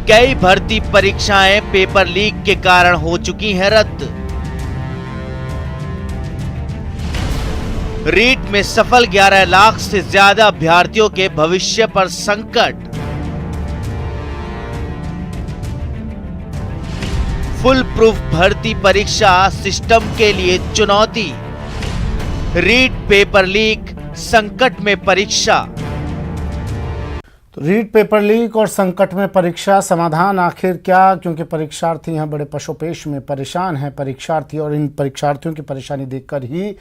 कई भर्ती परीक्षाएं पेपर लीक के कारण हो चुकी हैं रद्द। रीट में सफल 11 लाख से ज्यादा अभ्यर्थियों के भविष्य पर संकट। फुल प्रूफ भर्ती परीक्षा सिस्टम के लिए चुनौती। रीट पेपर लीक, संकट में परीक्षा। तो रीट पेपर लीक और संकट में परीक्षा, समाधान आखिर क्या? क्योंकि परीक्षार्थी यहाँ बड़े पशोपेश में परेशान हैं परीक्षार्थी, और इन परीक्षार्थियों की परेशानी देखकर ही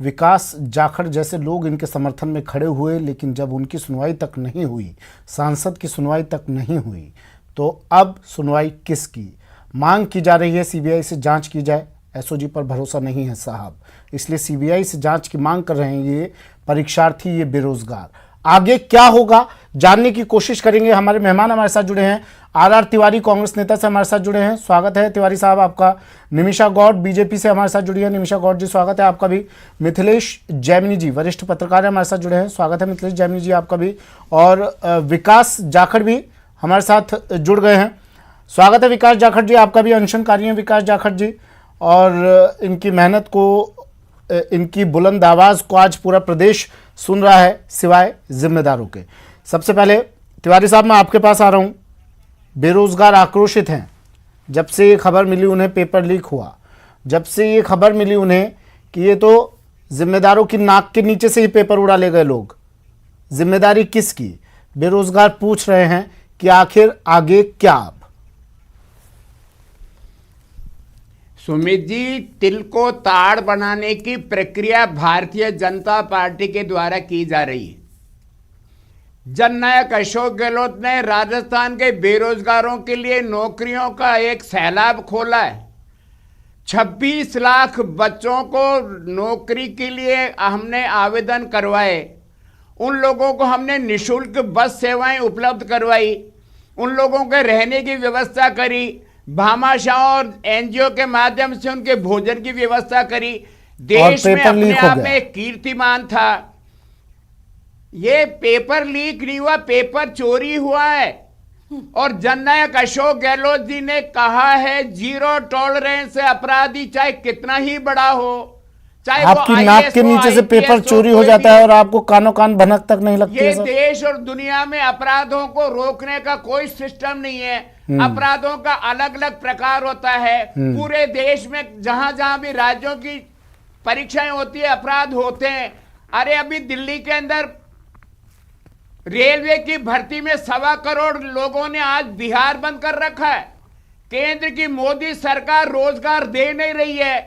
विकास जाखड़ जैसे लोग इनके समर्थन में खड़े हुए। लेकिन जब उनकी सुनवाई तक नहीं हुई, सांसद की सुनवाई तक नहीं हुई, तो अब सुनवाई किसकी? मांग की जा रही है सीबीआई से जांच की जाए। एसओजी पर भरोसा नहीं है साहब, इसलिए सीबीआई से जांच की मांग कर रहे हैं ये परीक्षार्थी, ये बेरोजगार। आगे क्या होगा जानने की कोशिश करेंगे। हमारे मेहमान हमारे साथ जुड़े हैं, आर तिवारी कांग्रेस नेता से हमारे साथ जुड़े हैं। स्वागत है तिवारी साहब आपका। निमिषा गौड़ बीजेपी से हमारे साथ जुड़ी है। निमिषा गौड़ जी स्वागत है आपका भी। मिथिलेश जैमिनी जी वरिष्ठ पत्रकार हमारे साथ जुड़े हैं। स्वागत है मिथिलेश जैमिनी जी आपका भी। और विकास जाखड़ भी हमारे साथ जुड़ गए हैं। स्वागत है विकास जाखड़ जी आपका भी। अनशनकारी हैं विकास जाखड़ जी, और इनकी मेहनत को, इनकी बुलंद आवाज़ को आज पूरा प्रदेश सुन रहा है सिवाय जिम्मेदारों के। सबसे पहले तिवारी साहब मैं आपके पास आ रहा हूँ। बेरोजगार आक्रोशित हैं जब से ये खबर मिली उन्हें पेपर लीक हुआ, जब से ये खबर मिली उन्हें कि ये तो जिम्मेदारों की नाक के नीचे से ही पेपर उड़ा ले गए लोग। जिम्मेदारी किसकी? बेरोजगार पूछ रहे हैं कि आखिर आगे क्या? अब सुमित जी, तिल को ताड़ बनाने की प्रक्रिया भारतीय जनता पार्टी के द्वारा की जा रही है। जननायक अशोक गहलोत ने राजस्थान के बेरोजगारों के लिए नौकरियों का एक सैलाब खोला है। 26 लाख बच्चों को नौकरी के लिए हमने आवेदन करवाए। उन लोगों को हमने निःशुल्क बस सेवाएं उपलब्ध करवाई। उन लोगों के रहने की व्यवस्था करी। भामाशाह और एनजीओ के माध्यम से उनके भोजन की व्यवस्था करी। देश में अपने आप में एक कीर्तिमान था। ये पेपर लीक नहीं हुआ, पेपर चोरी हुआ है। और जननायक अशोक गहलोत जी ने कहा है जीरो टॉलरेंस से अपराधी चाहे कितना ही बड़ा हो, चाहे आपकी नाक के नीचे से पेपर चोरी हो जाता है और आपको कानों कान भनक तक नहीं लगती है। ये देश और दुनिया में अपराधों को रोकने का कोई सिस्टम नहीं है। अपराधों का अलग अलग प्रकार होता है। पूरे देश में जहां जहां भी राज्यों की परीक्षाएं होती है अपराध होते हैं। अरे अभी दिल्ली के अंदर रेलवे की भर्ती में 1.25 करोड़ लोगों ने आज बिहार बंद कर रखा है। केंद्र की मोदी सरकार रोजगार दे नहीं रही है।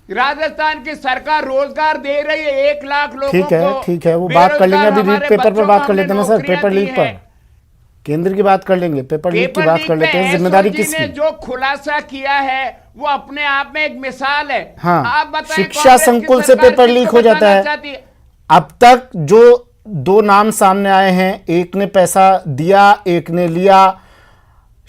राजस्थान की सरकार रोजगार दे रही है 1 लाख लोगों को। ठीक है वो बात कर लेंगे। अभी रीट पेपर पर बात कर लेते हैं ना सर, पेपर लीक पर केंद्र की बात कर लेंगे, पेपर लीक की बात कर लेते हैं। जिम्मेदारी किसकी? ने जो खुलासा किया है वो अपने आप में एक मिसाल है। हाँ, आप बताएं, शिक्षा संकुल से पेपर लीक हो जाता है। अब तक जो 2 नाम सामने आए हैं, एक ने पैसा दिया, एक ने लिया।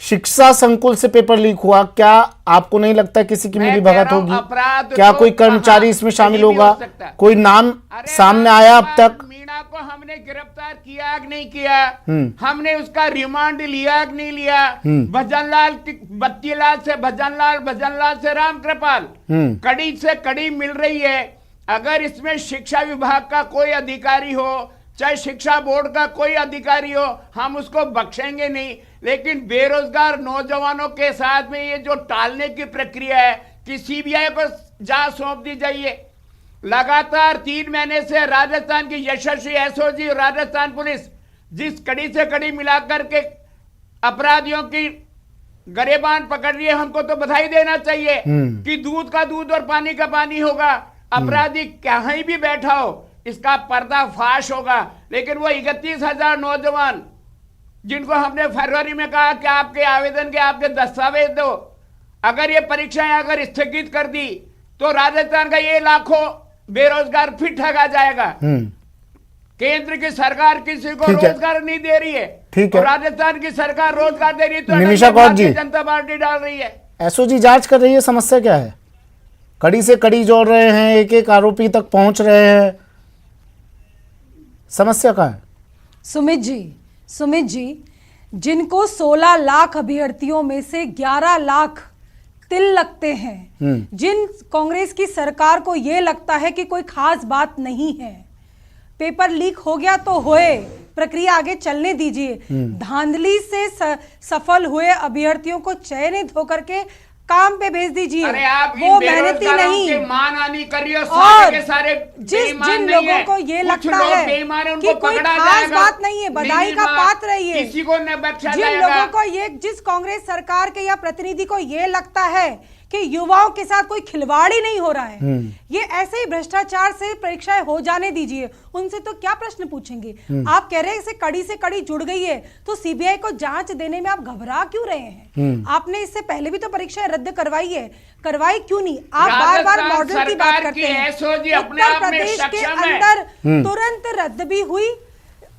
शिक्षा संकुल से पेपर लीक हुआ, क्या आपको नहीं लगता किसी की मिली भगत होगी? क्या कोई कर्मचारी इसमें शामिल होगा? कोई नाम सामने आया अब तक? मीणा को हमने गिरफ्तार किया कि नहीं किया? हमने उसका रिमांड लिया कि नहीं लिया? भजनलाल, बत्तीलाल से भजनलाल, भजनलाल से राम कृपाल, कड़ी से कड़ी मिल रही है। अगर इसमें शिक्षा विभाग का कोई अधिकारी हो, चाहे शिक्षा बोर्ड का कोई अधिकारी हो, हम उसको बख्शेंगे नहीं। लेकिन बेरोजगार नौजवानों के साथ में ये जो टालने की प्रक्रिया है कि सीबीआई को जांच सौंप दी जाइए। लगातार 3 महीने से राजस्थान की यशस्वी एसओजी और राजस्थान पुलिस जिस कड़ी से कड़ी मिलाकर के अपराधियों की गरेबान पकड़ रही है, हमको तो बधाई देना चाहिए कि दूध का दूध और पानी का पानी होगा। अपराधी कहीं भी बैठा हो इसका पर्दाफाश होगा। लेकिन वो 31,000 नौजवान जिनको हमने फरवरी में कहा कि आपके आवेदन के आपके दस्तावेज दो, अगर ये परीक्षाएं अगर स्थगित कर दी तो राजस्थान का ये लाखों बेरोजगार फिर ठगा जाएगा। केंद्र की सरकार किसी को रोजगार नहीं दे रही है, ठीक है, राजस्थान की सरकार रोजगार दे रही है, तो निमिषा गौड़ जी जनता पार्टी डाल रही है। एसओजी जांच कर रही है। समस्या क्या है? कड़ी से कड़ी जोड़ रहे हैं, एक एक आरोपी तक पहुंच रहे हैं, समस्या क्या है? सुमित जी जिनको 16 लाख अभ्यर्थियों में से 11 लाख तिल लगते हैं, जिन कांग्रेस की सरकार को यह लगता है कि कोई खास बात नहीं है, पेपर लीक हो गया तो होए, प्रक्रिया आगे चलने दीजिए। धांधली से सफल हुए अभ्यर्थियों को चयनित होकर के काम पे भेज दीजिए। अरे आप वो मेहनती नहीं, मानहानि कर रही हो, और सारे के सारे जिन लोगों को ये लगता है कि कोई खास बात नहीं है, बधाई का पात्र है ये, किसी को न बख्शा जिन जाएगा। लोगों को ये, जिस कांग्रेस सरकार के या प्रतिनिधि को ये लगता है कि युवाओं के साथ कोई खिलवाड़ ही नहीं हो रहा है, ये ऐसे ही भ्रष्टाचार से परीक्षाएं हो जाने दीजिए। उनसे तो क्या प्रश्न पूछेंगे? आप कह रहे हैं इसे से कड़ी जुड़ गई है, तो सीबीआई को जांच देने में आप घबरा क्यों रहे हैं? आपने इससे पहले भी तो परीक्षाएं रद्द करवाई है, करवाई क्यों नहीं? आप बार बार मॉडल की बात करते हैं। उत्तर प्रदेश के अंदर तुरंत रद्द भी हुई,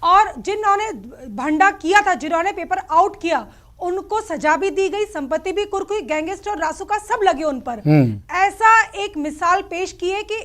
और जिन्होंने भंडा किया था, जिन्होंने पेपर आउट किया, उनको सजा भी दी गई, संपत्ति भी कुर्क हुई, गैंगस्टर और रासुका सब लगे उन पर। ऐसा एक मिसाल पेश की है कि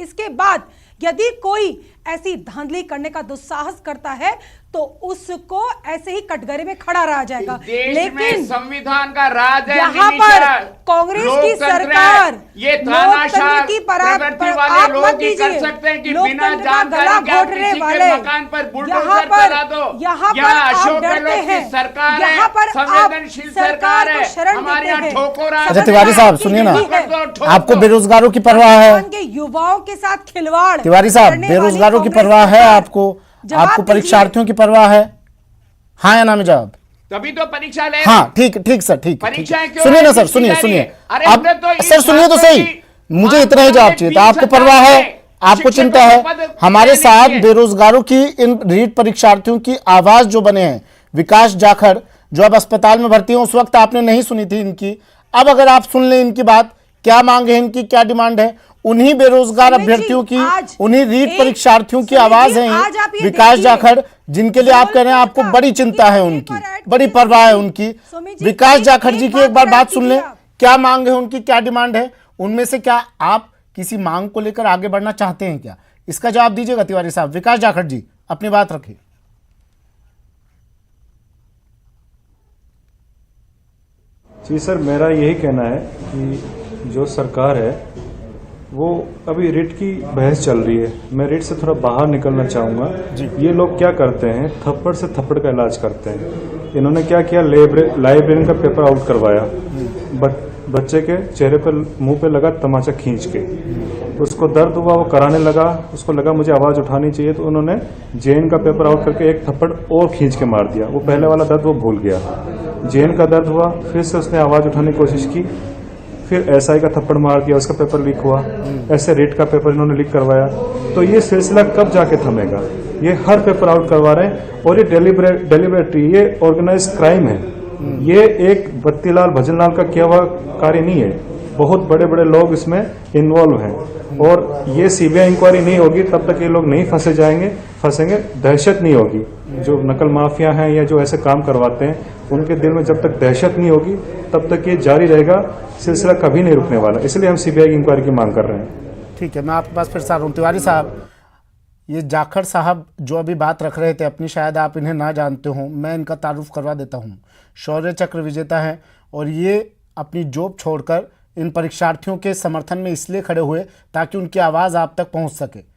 इसके बाद यदि कोई ऐसी धांधली करने का दुस्साहस करता है तो उसको ऐसे ही कटघरे में खड़ा रहा जाएगा। लेकिन संविधान का राज है, यहाँ पर कांग्रेस की सरकार ये लोकतंत्र की प्रवृत्ति वाले लोग ही कर सकते हैं कि बिना जानकारी के किसी के मकान पर बुलडोजर चला दो। यहाँ पर आप डरते हैं, सरकार यहाँ पर संवेदनशील सरकार है, हमारे यहाँ ठोकरा। अच्छा तिवारी साहब सुनिए ना, आपको बेरोजगारों की परवाह है? के युवाओं के साथ खिलवाड़, तिवारी साहब बेरोजगारों की परवाह है आपको? आपको परीक्षार्थियों की परवाह है? हाँ या ना में जवाब। तभी तो परीक्षा ले। हाँ ठीक सर, ठीक। परीक्षाएं सुनिए ना सर, सुनिए अब सर सुनिए तो सही, मुझे इतना ही जवाब चाहिए था। आपको परवाह है, आपको चिंता है? हमारे साथ बेरोजगारों की, इन रीट परीक्षार्थियों की आवाज जो बने हैं, विकास जाखड़ जो अब अस्पताल में भर्ती हैं, उस वक्त आपने नहीं सुनी थी इनकी, अब अगर आप सुन लें इनकी बात, क्या मांग है इनकी, क्या डिमांड है, उन्हीं बेरोजगार अभ्यर्थियों की, उन्हीं रीट परीक्षार्थियों की आवाज है विकास जाखड़, जिनके लिए आप कह रहे हैं आपको बड़ी चिंता है, उनकी बड़ी परवाह है उनकी। विकास जाखड़ जी की एक बार बात सुन लें, क्या मांग है उनकी, क्या डिमांड है, उनमें से क्या आप किसी मांग को लेकर आगे बढ़ना चाहते हैं क्या? इसका जवाब दीजिएगा तिवारी साहब। विकास जाखड़ जी अपनी बात रखिए। जी सर, मेरा यही कहना है कि जो सरकार है वो अभी रिट की बहस चल रही है, मैं रिट से थोड़ा बाहर निकलना चाहूँगा। ये लोग क्या करते हैं, थप्पड़ से थप्पड़ का इलाज करते हैं। इन्होंने क्या किया, लाइब्रेरियन का पेपर आउट करवाया, बच्चे के चेहरे पर मुंह पे लगा तमाचा खींच के, उसको दर्द हुआ, वो कराने लगा, उसको लगा मुझे आवाज उठानी चाहिए, तो उन्होंने जेएन का पेपर आउट करके एक थप्पड़ और खींच के मार दिया। वो पहले वाला दर्द वो भूल गया, जेएन का दर्द हुआ, फिर से उसने आवाज उठाने की कोशिश की, फिर एसआई का थप्पड़ मार दिया, उसका पेपर लीक हुआ, ऐसे रेट का पेपर इन्होंने लीक करवाया। तो ये सिलसिला कब जाके थमेगा? ये हर पेपर आउट करवा रहे हैं, और ये डेलिबरेटरी, ये ऑर्गेनाइज क्राइम है। ये एक बत्तीलाल भजनलाल का किया हुआ कार्य नहीं है, बहुत बड़े बड़े लोग इसमें इन्वॉल्व हैं, और ये सीबीआई इंक्वायरी नहीं होगी तब तक ये लोग नहीं फंसेंगे, दहशत नहीं होगी। जो नकल माफिया हैं या जो ऐसे काम करवाते हैं, उनके दिल में जब तक दहशत नहीं होगी तब तक ये जारी रहेगा, सिलसिला कभी नहीं रुकने वाला। इसलिए हम सीबीआई की इंक्वायरी की मांग कर रहे हैं। ठीक है, मैं आपके पास फिर से आ रहा हूँ। तिवारी साहब, ये जाखड़ साहब जो अभी बात रख रहे थे अपनी, शायद आप इन्हें ना जानते हो, मैं इनका तारुफ करवा देता हूँ। शौर्य चक्र विजेता है, और ये अपनी जॉब छोड़कर इन परीक्षार्थियों के समर्थन में इसलिए खड़े हुए ताकि उनकी आवाज़ आप तक पहुँच सके।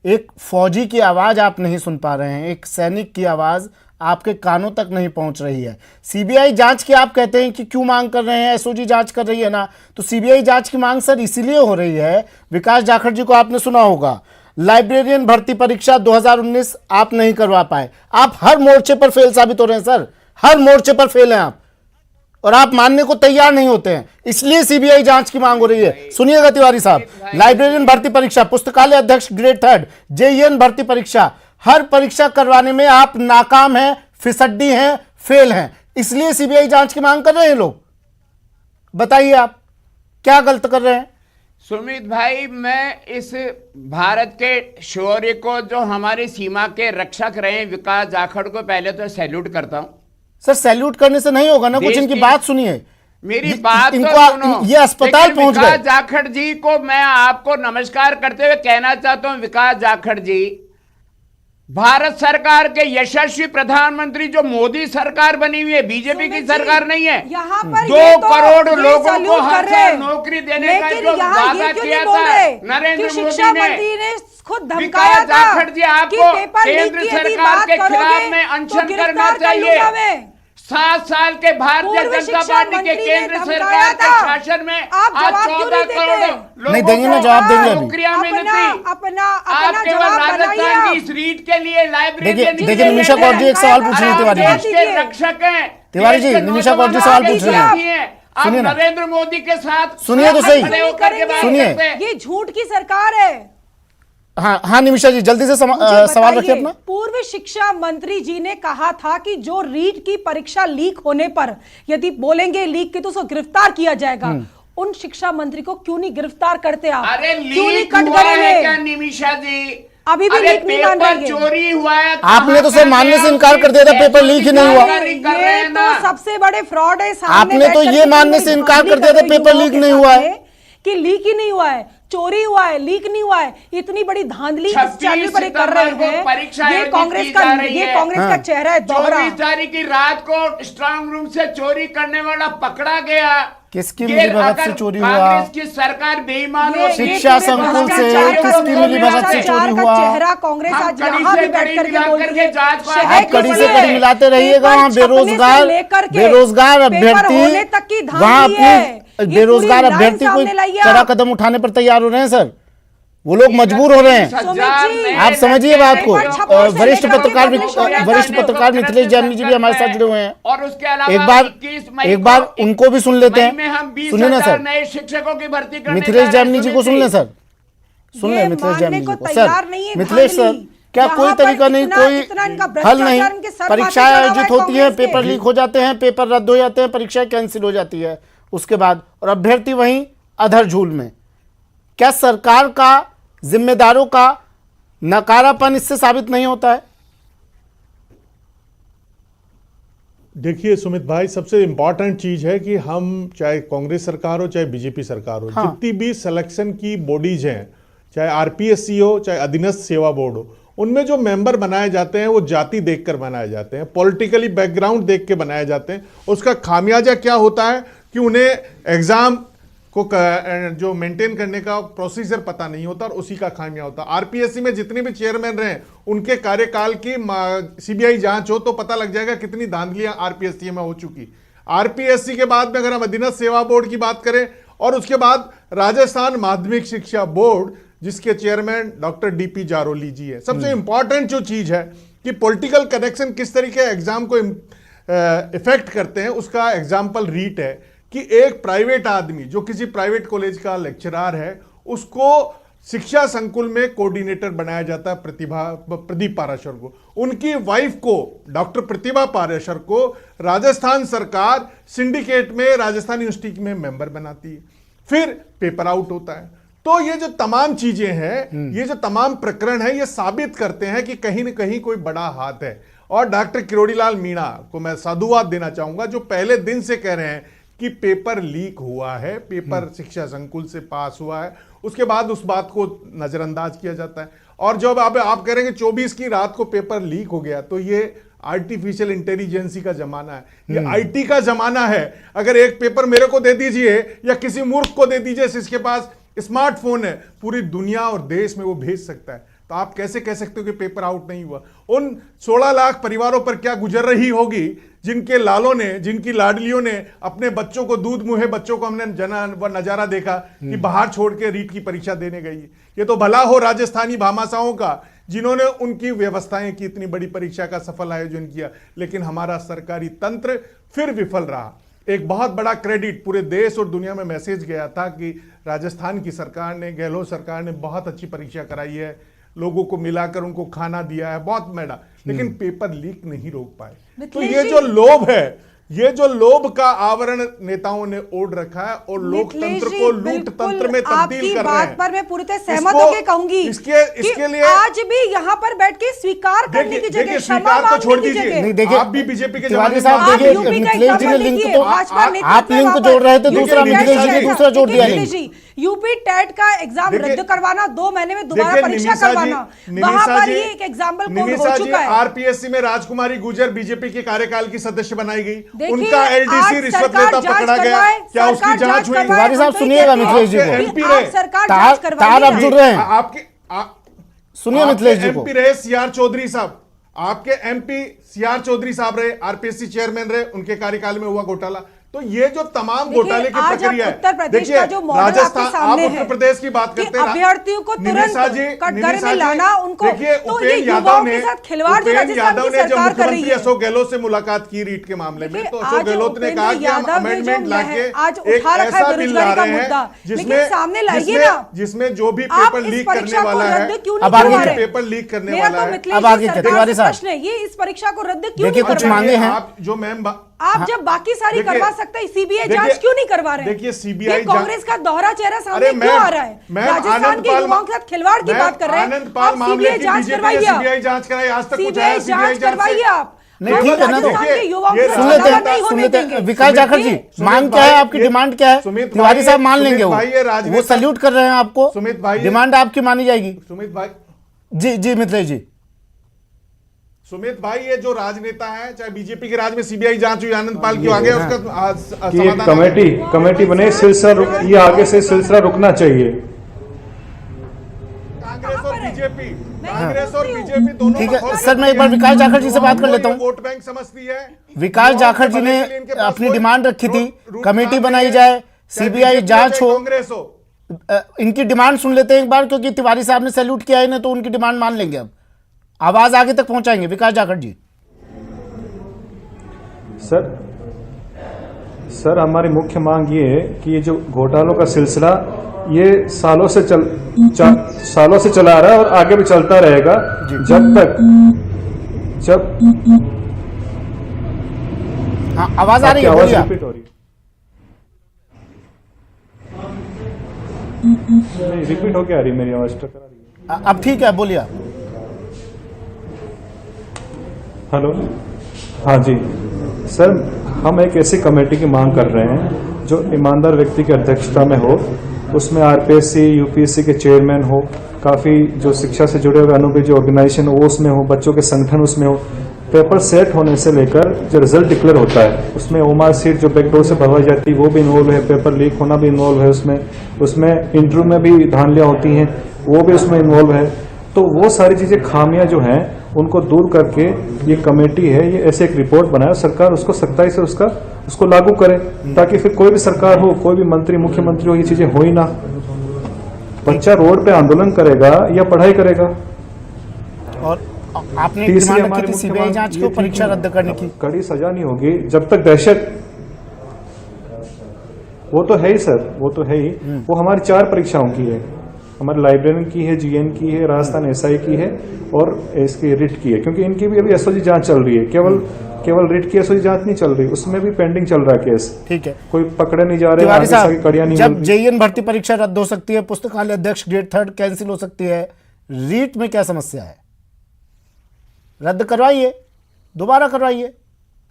एक फौजी की आवाज़ आप नहीं सुन पा रहे हैं, एक सैनिक की आवाज़ आपके कानों तक नहीं पहुंच रही है। सीबीआई जांच की आप कहते हैं कि क्यों मांग कर रहे हैं, एसओजी जांच कर रही है ना, तो सीबीआई जांच की मांग सर इसीलिए हो रही है, विकास जाखड़ जी को आपने सुना होगा, लाइब्रेरियन भर्ती परीक्षा 2019 आप नहीं करवा पाए, आप हर मोर्चे पर फेल साबित हो रहे हैं सर, हर मोर्चे पर फेल हैं आप, और आप मानने को तैयार नहीं होते हैं, इसलिए सीबीआई जांच की मांग हो रही है। सुनिएगा तिवारी साहब, लाइब्रेरियन भर्ती परीक्षा, पुस्तकालय अध्यक्ष ग्रेड 3, जेईएन भर्ती परीक्षा, हर परीक्षा करवाने में आप नाकाम हैं, फिसड्डी हैं, फेल हैं, इसलिए सीबीआई जांच की मांग कर रहे हैं लोग। बताइए आप क्या गलत कर रहे हैं? सुमित भाई, मैं इस भारत के शौर्य को, जो हमारी सीमा के रक्षक रहे विकास जाखड़ को, पहले तो सैल्यूट करता हूं। सर सैल्यूट करने से नहीं होगा ना, कुछ इनकी बात सुनिए, मेरी बात तो सुनो। ये अस्पताल पहुंच गए। विकास जाखड़ जी को मैं आपको नमस्कार करते हुए कहना चाहता हूं, विकास जाखड़ जी, भारत सरकार के यशस्वी प्रधानमंत्री जो मोदी सरकार बनी हुई है, बीजेपी की सरकार नहीं है। यहाँ पर 2 ये तो करोड़ ये लोगों को सैल्यूट हर कर रहे साल नौकरी देने का लेकिन जो यहाँ वादा ये क्यों किया नहीं बोल था रहे नरेंद्र कि शिक्षा मोदी मंत्री ने, ने खुद धमकाया विकास था जाखड़ जी कि आपको पेपर लीक केंद्र की यदि सरकार बात के खिलाफ करोगे में तो अनशन करना गिरफ्तार कर चाहिए। लूंगा मैं। 7 साल के भारतीय पूर्व जनता शिक्षा पार्टी के मंत्री ने केंद्र धमकाया सरकार के था। शासन में आप आज जवाब क्यों 14 नहीं करोड़ देते? नहीं लोगों देंगे ना, को जवाब देंगे अभी। नौकरियां मिली थी। अपना आप केवल जवाब राजस्थान की बनाइए। इस रीट के लिए लाइब्रेरियन देखिए निमिषा कौर जी एक सवाल पूछ रही है तिवारी देश जी। के रक्षक हैं। तिवारी जी, देश के निमिषा कौर जी नौजवानों सवाल के पूछ रही साथी हैं। आप सुनिए ना। नरेंद्र मोदी के साथ सुनिए तो सही। खड़े होकर के बात सुनिए। करते हैं। ये झूठ की सरकार है। हाँ निमिषा जी जल्दी से मुझे सवाल रखिए बताइए, अपना। पूर्व शिक्षा मंत्री जी ने कहा था कि जो रीट की परीक्षा लीक होने पर यदि बोलेंगे लीक की तो उसको गिरफ्तार किया जाएगा। उन शिक्षा मंत्री को क्यों नहीं गिरफ्तार करते आप? अरे क्यों नहीं लीक हुआ कटघरे है में? क्या निमिषा जी? अभी भी अरे लीक नहीं मान पेपर रही है। चोरी हुआ है। आपने तो सर मानने से इनकार कर दिया था पेपर लीक ही नहीं हुआ। ये तो सबसे बड़े फ्रॉड है। सामने आपने तो बैठ ये करके मानने से इनकार कर दिया था पेपर लीक नहीं हुआ है। कि लीक ही नहीं हुआ है, चोरी हुआ है, लीक नहीं हुआ है। इतनी बड़ी धांधली इस 26 चैनल पर कर रहे हैं। परीक्षा ये कांग्रेस का हाँ। चेहरा है दोहरा। 24 तारीख की रात को स्ट्रांग रूम से चोरी करने वाला पकड़ा गया। किसकी ये मिलीभगत से अगर चोरी हुआ? कांग्रेस की सरकार बेईमान हो, शिक्षा संकुल से किसकी मिलीभगत से चोरी हुआ? चेहरा कांग्रेस हम आज कड़ी यहाँ से भी बैठ कड़ी करके मिला बोल करके रही है। जांच को शहर आप कड़ी से की कड़ी मिलाते रहिएगा। वहाँ पेपर छपने से लेकर के बेरोजगार पेपर होने अभ्यर्थी तक की धांधली वहाँ है। अपनी ये बेरोजगार पूरी लाइन अभ्यर्थी कोई सामने लाइए कड़ा आप। कदम उठाने पर तैयार हो रहे हैं सर। वो लोग मजबूर हो रहे हैं। आप समझिए बात को। वरिष्ठ पत्रकार मिथिलेश जैन जी भी हमारे साथ जुड़े हुए हैं। और उसके अलावा एक बार उनको भी सुन लेते में हैं। हम 20 सुनिए ना सर, नए शिक्षकों की भर्ती करने मिथिलेश जैन जी को सुन ले सर। सुन ये ले मिथिलेश जैन मानने जी को को तैयार सर। नहीं है मिथिलेश सर धांधली। क्या जहाँ कोई पर तरीका नहीं, इतना कोई इनका हल नहीं? भ्रष्टाचार इनके सर परीक्षाएं माथे चढ़ा हुआ आयोजित है होती हैं, कांग्रेस के। पेपर लीक हो जाते हैं, पेपर रद्द हो जाते हैं, परीक्षाएं कैंसिल हो जाती है उसके बाद, और अभ्यर्थी वहीं अधर झूल में। क्या सरकार का, जिम्मेदारों का नकारापन इससे साबित नहीं होता है? देखिए सुमित भाई, सबसे इंपॉर्टेंट चीज है कि हम चाहे कांग्रेस सरकार हो चाहे बीजेपी सरकार हो, जितनी भी सिलेक्शन की बॉडीज हैं, चाहे आरपीएससी हो चाहे अधीनस्थ सेवा बोर्ड हो, उनमें जो मेंबर बनाए जाते हैं वो जाति देखकर बनाए जाते हैं, पॉलिटिकली बैकग्राउंड देख के बनाए जाते हैं। उसका खामियाजा क्या होता है कि उन्हें एग्जाम को जो मेंटेन करने का प्रोसीजर पता नहीं होता और उसी का खामिया होता है। आरपीएससी में जितने भी चेयरमैन रहे उनके कार्यकाल की सीबीआई जांच हो तो पता लग जाएगा कितनी धांधलियां आरपीएससी में हो चुकी। आरपीएससी के बाद में अगर हम अधीनस्थ सेवा बोर्ड की बात करें, और उसके बाद राजस्थान माध्यमिक शिक्षा बोर्ड जिसके चेयरमैन डॉक्टर डीपी जारोली जी है। सबसे इंपॉर्टेंट जो चीज है कि पॉलिटिकल कनेक्शन किस तरीके एग्जाम को इफेक्ट करते हैं, उसका एग्जाम्पल रीट है कि एक प्राइवेट आदमी जो किसी प्राइवेट कॉलेज का लेक्चरर है, उसको शिक्षा संकुल में कोऑर्डिनेटर बनाया जाता है प्रदीप पाराशर को। उनकी वाइफ को, डॉक्टर प्रतिभा पाराशर को, राजस्थान सरकार सिंडिकेट में राजस्थान यूनिवर्सिटी में मेंबर बनाती है। फिर पेपर आउट होता है। तो ये जो तमाम चीजें हैं, ये जो तमाम प्रकरण है, ये साबित करते हैं कि कहीं ना कहीं कोई बड़ा हाथ है। और डॉक्टर किरोड़ीलाल मीणा को मैं साधुवाद देना चाहूंगा, जो पहले दिन से कह रहे हैं कि पेपर लीक हुआ है, पेपर शिक्षा संकुल से पास हुआ है, उसके बाद उस बात को नजरअंदाज किया जाता है। और जब आप कह रहे हैं कि 24 की रात को पेपर लीक हो गया, तो ये आर्टिफिशियल इंटेलिजेंसी का जमाना है, ये आईटी का जमाना है। अगर एक पेपर मेरे को दे दीजिए या किसी मूर्ख को दे दीजिए जिसके पास स्मार्टफोन है, पूरी दुनिया और देश में वो भेज सकता है। तो आप कैसे कह सकते हो कि पेपर आउट नहीं हुआ? उन 16 लाख परिवारों पर क्या गुजर रही होगी जिनके लालों ने, जिनकी लाडलियों ने अपने बच्चों को, दूध मुहे बच्चों को हमने जना व नजारा देखा कि बाहर छोड़ के रीट की परीक्षा देने गई है। ये तो भला हो राजस्थानी भामाशाहों का जिन्होंने उनकी व्यवस्थाएं की, इतनी बड़ी परीक्षा का सफल आयोजन किया, लेकिन हमारा सरकारी तंत्र फिर विफल रहा। एक बहुत बड़ा क्रेडिट पूरे देश और दुनिया में मैसेज गया था कि राजस्थान की सरकार ने, गहलोत सरकार ने बहुत अच्छी परीक्षा कराई है, लोगों को मिलाकर उनको खाना दिया है, बहुत मैडा, लेकिन पेपर लीक नहीं रोक पाए। तो ये जो लोभ है, ये जो लोभ का आवरण नेताओं ने ओढ़ रखा है और लोकतंत्र को लूट तंत्र में तब्दील कर रहे हैं। बात पर मैं पूरी तरह सहमत होकर कहूंगी इसके लिए आज भी यहाँ पर बैठ के स्वीकार करने की जगह स्वीकार तो छोड़ दीजिए, आप भी बीजेपी के जमाने में आप लिंक जोड़ रहे थे, दूसरा मिथिलेश जी ने दूसरा जोड़ दिया। यूपी टेट का एग्जाम रद्द करवाना, 2 महीने में दोबारा परीक्षा करवाना, वहां पर ये एक एग्जाम्पल हो चुका है। आरपीएससी में राजकुमारी गुजर बीजेपी के कार्यकाल की सदस्य बनाई गई, उनका एलडीसी रिश्वत लेता पकड़ा गया, क्या उसकी जांच हुई? तिवारी साहब सुनिएगा मिथिलेश जी को, एमपी रहे, तार अब जुड़ रहे हैं, आपके सुनिए मिथिलेश जी को। एमपी रहे सीआर चौधरी साहब, आपके एमपी सीआर चौधरी साहब रहे, आरपीएससी चेयरमैन रहे, उनके कार्यकाल में हुआ घोटाला। तो ये जो तमाम घोटाले की प्रक्रिया है, देखिए राजस्थान, आप उत्तर प्रदेश की बात करते हैं, अभ्यर्थियों को तुरंत कटघरे में लाना, उनको देखिए उपेंद्र यादव ने जब मुख्यमंत्री अशोक गहलोत से मुलाकात की रीट के मामले में, तो अशोक गहलोत ने कहा कि हम अमेंडमेंट लाके एक ऐसा बिल ला रहे हैं जिसमें जो भी पेपर लीक करने वाला है, पेपर लीक करने वाला है, अब आगे तिवारी साहब ये इस परीक्षा को रद्द क्यों देखिए कुछ मांगे हैं आप जो मैम आप जब बाकी सारी करवा सकते हैं, सीबीआई जांच क्यों नहीं करवा रहे? देखिए सीबीआई कांग्रेस का दोहरा चेहरा सामने क्यों आ रहा है? राजस्थान के युवाओं के साथ खिलवाड़ की बात कर रहे हैं। आनंद पाल मामले की सीबीआई जांच कराई, आज तक कुछ है जांच करवाइए आप। नहीं ठीक है ना, तो सुन लेते हैं विकास जाखड़ जी, मांग क्या है आपकी, डिमांड क्या है? तिवारी साहब मान लेंगे, वो सल्यूट कर रहे हैं आपको, सुमित भाई डिमांड आपकी मानी जाएगी। सुमित भाई जी मिथिलेश जी, सुमित भाई ये जो राजनेता है, चाहे बीजेपी के राज में सीबीआई जांच हुई, आनंद पाल क्यों आ गया, उसका समाधान कमेटी बने, सिलसिला ये आगे से सिलसिला रुकना चाहिए। कांग्रेस और बीजेपी दोनों ठीक है सर, मैं एक बार विकास जाखड़ जी से बात कर लेता हूँ। वोट बैंक समझती है, विकास जाखड़ जी ने अपनी डिमांड रखी थी, कमेटी बनाई जाए, सीबीआई जांच हो, कांग्रेस हो, इनकी डिमांड सुन लेते हैं एक बार, क्योंकि तिवारी साहब ने सैल्यूट किया है, तो उनकी डिमांड मान लेंगे। अब आवाज आगे तक पहुंचाएंगे विकास जाखड़ जी। सर हमारी मुख्य मांग ये है कि ये जो घोटालों का सिलसिला ये सालों से चला आ रहा है और आगे भी चलता रहेगा, जब हाँ आवाज आ रही है, आवाज रिपीट हो रही है, नहीं रिपीट हो क्या आ रही मेरी आवाज, टकरा रही है। अब ठीक है, बोलिए। हेलो, हाँ जी सर, हम एक ऐसी कमेटी की मांग कर रहे हैं जो ईमानदार व्यक्ति की अध्यक्षता में हो, उसमें आरपीएससी यूपीएससी के चेयरमैन हो, काफ़ी जो शिक्षा से जुड़े हुए अनुबंध ऑर्गेनाइजेशन हो उसमें हो, बच्चों के संगठन उसमें हो, पेपर सेट होने से लेकर जो रिजल्ट डिक्लेयर होता है उसमें ओमार सीट जो बैकडोर से भरवाई जाती है वो भी इन्वॉल्व है, पेपर लीक होना भी इन्वॉल्व है, उसमें इंटरव्यू में भी धांधलियां होती हैं वो भी उसमें इन्वॉल्व है। तो वो सारी चीजें खामियां जो हैं उनको दूर करके ये कमेटी है, ये ऐसे एक रिपोर्ट बनाए, सरकार उसको सख्ताई से उसको लागू करे, ताकि फिर कोई भी सरकार हो, कोई भी मंत्री मुख्यमंत्री हो, ये चीजें हो ही ना। बच्चा रोड पे आंदोलन करेगा या पढ़ाई करेगा। और आपने डिमांड रखी थी सीबीआई जांच को, परीक्षा रद्द करने की। कड़ी सजा नहीं होगी जब तक दहशत, वो तो है ही सर, वो तो है ही। वो हमारी 4 परीक्षाओं की है, हमारे लाइब्रेरियन की है, जीएन की है, राजस्थान एसआई की है और इसकी रिट की है, क्योंकि इनकी भी अभी एसओजी जांच चल रही है। केवल रिट की एसओजी जांच नहीं चल रही, उसमें भी पेंडिंग चल रहा है केस। ठीक है, कोई पकड़े नहीं जा रहे, तिवारी साहब जब जेईएन भर्ती परीक्षा रद्द हो सकती है, पुस्तकालय अध्यक्ष ग्रेड 3 कैंसिल हो सकती है, रीट में क्या समस्या है? रद्द करवाइए, दोबारा करवाइए।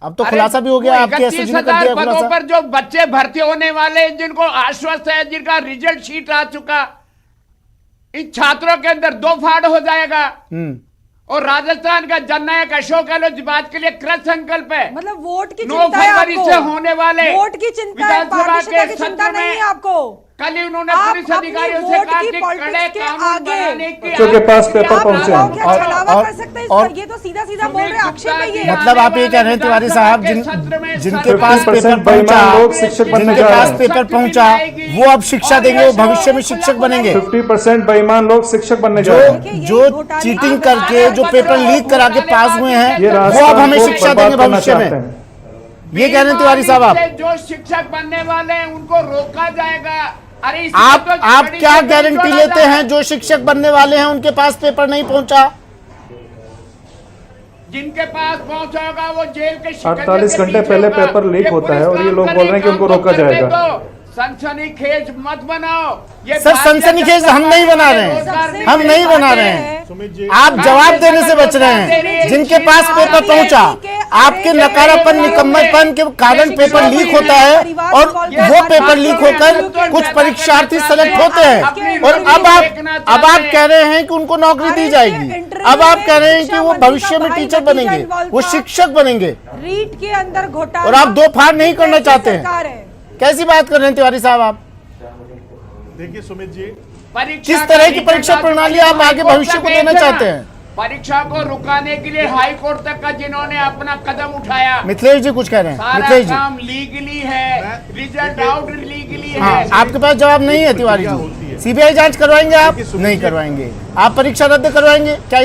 अब तो खुलासा भी हो गया, आपके एसओजी ने कर दिया खुलासा। पर जो बच्चे भर्ती होने वाले, जिनको आश्वस्त है, जिनका रिजल्ट शीट आ चुका, इन छात्रों के अंदर 2 फाड़ हो जाएगा। और राजस्थान का जननायक अशोक गहलोत बात के लिए कृत संकल्प है। मतलब वोट की 9 फरवरी से होने वाले वोट की चिंता है, विधानसभा के चिंता नहीं है आपको। कल ही उन्होंने पुलिस अधिकारियों से कहा कि कड़े कानून बनाने की बच्चों के पास पेपर पहुंचे और ये तो सीधा सीधा बोल रहे हैं, आक्षेप है ये। मतलब आप ये कह रहे हैं तिवारी साहब, जिनके पास पेपर पहुंचा, जिनके पास पेपर पहुंचा वो अब शिक्षा देंगे, वो भविष्य में शिक्षक बनेंगे। 50% बेईमान लोग शिक्षक बनने जा रहे हैं। जो चीटिंग करके, जो पेपर लीक करा के पास हुए हैं, वो अब हमें शिक्षा देंगे भविष्य में, ये कह रहे हैं तिवारी साहब। आप जो शिक्षक बनने वाले हैं उनको रोका जाएगा। अरे आप क्या गारंटी लेते हैं जो शिक्षक बनने वाले हैं उनके पास पेपर नहीं पहुंचा? जिनके पास पहुंचा होगा वो जेल के शिकंजे 48 के घंटे पीछे पहले होगा। पेपर लीक ये होता है पुलिस और ये काम लोग बोल रहे हैं कि करने उनको काम रोका को करने जाएगा। दो। सनसनीखेज मत बनाओ। ये सर, भारतीय सनसनीखेज जनता हम नहीं बना पार्टी रहे हैं। रोजगार हम नहीं बना बातें रहे हैं। हैं। सुमित जी, आप जवाब देने से बच रहे हैं। जिनके पास पेपर पहुंचा, आपके नकारापन निकम्मेपन के कारण पेपर लीक होता है और वो पेपर लीक होकर कुछ परीक्षार्थी सेलेक्ट होते हैं और अब आप कह रहे हैं कि उनको नौकरी दी जाएगी। अब आप कह रहे हैं कि वो भविष्य में टीचर बनेंगे, वो शिक्षक बनेंगे रीट के अंदर घोटाला और आप दो फाड़ नहीं करना चाहते हैं। सरकार है। कैसी बात कर रहे हैं तिवारी साहब आप? देखिए सुमित जी, किस तरह की परीक्षा प्रणाली आप आगे भविष्य को देना चाहते हैं? परीक्षा को रुकाने के लिए हाई कोर्ट तक का जिन्होंने अपना कदम उठाया, मिथिलेश जी कुछ कह रहे हैं। सारा मिथिलेश जी, काम लीगली है, रिजल्ट आउट लीगली हाँ, है। आपके पास जवाब नहीं है तिवारी जी। सीबीआई जांच करवाएंगे आप? नहीं करवाएंगे। आप परीक्षा रद्द करवाएंगे क्या?